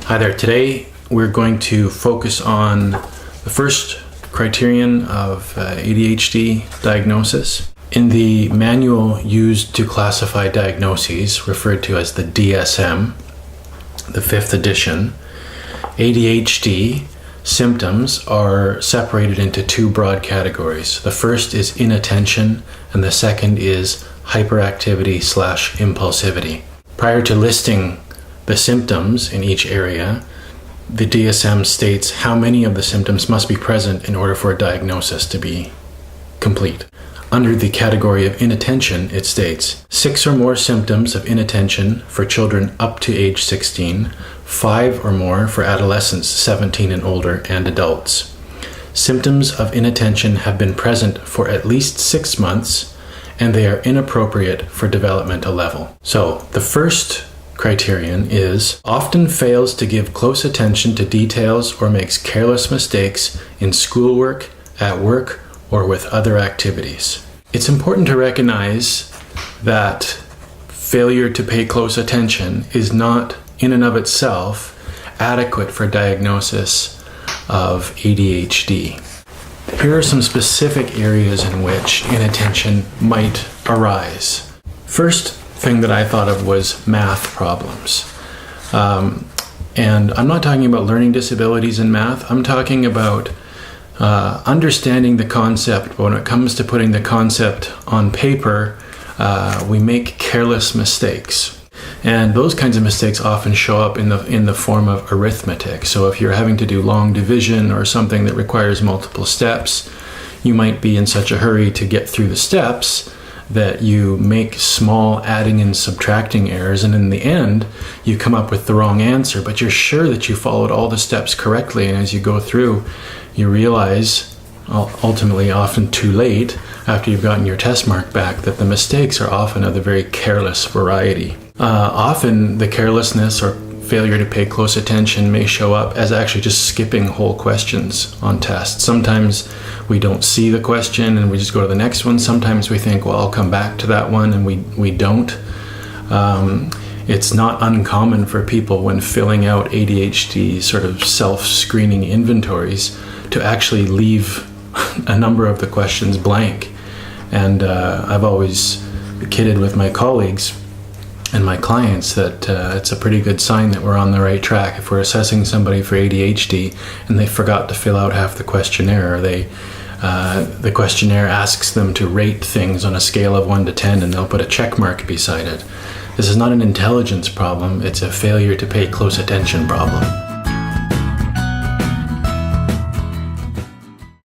Hi there. Today we're going to focus on the first criterion of ADHD diagnosis. In the manual used to classify diagnoses, referred to as the DSM, the 5th edition, ADHD symptoms are separated into two broad categories. The first is inattention and the second is hyperactivity/impulsivity. Prior to listing the symptoms in each area, the DSM states how many of the symptoms must be present in order for a diagnosis to be complete. Under the category of inattention, it states 6 or more symptoms of inattention for children up to age 16, 5 or more for adolescents 17 and older, and adults. Symptoms of inattention have been present for at least 6 months, and they are inappropriate for developmental level. So the first criterion is often fails to give close attention to details or makes careless mistakes in schoolwork, at work, or with other activities. It's important to recognize that failure to pay close attention is not in and of itself adequate for diagnosis of ADHD. Here are some specific areas in which inattention might arise. First thing that I thought of was math problems. And I'm not talking about learning disabilities in math. I'm talking about understanding the concept. But when it comes to putting the concept on paper, we make careless mistakes. And those kinds of mistakes often show up in the form of arithmetic. So if you're having to do long division or something that requires multiple steps, you might be in such a hurry to get through the steps that you make small adding and subtracting errors, and in the end you come up with the wrong answer, but you're sure that you followed all the steps correctly, and as you go through you realize, ultimately often too late after you've gotten your test mark back, that the mistakes are often of the very careless variety. Often the carelessness or failure to pay close attention may show up as actually just skipping whole questions on tests. Sometimes we don't see the question and we just go to the next one. Sometimes we think, well, I'll come back to that one, and we don't. It's not uncommon for people when filling out ADHD sort of self-screening inventories to actually leave a number of the questions blank. And I've always kidded with my colleagues and my clients that it's a pretty good sign that we're on the right track. If we're assessing somebody for ADHD and they forgot to fill out half the questionnaire, or the questionnaire asks them to rate things on a scale of 1 to 10 and they'll put a check mark beside it. This is not an intelligence problem, it's a failure to pay close attention problem.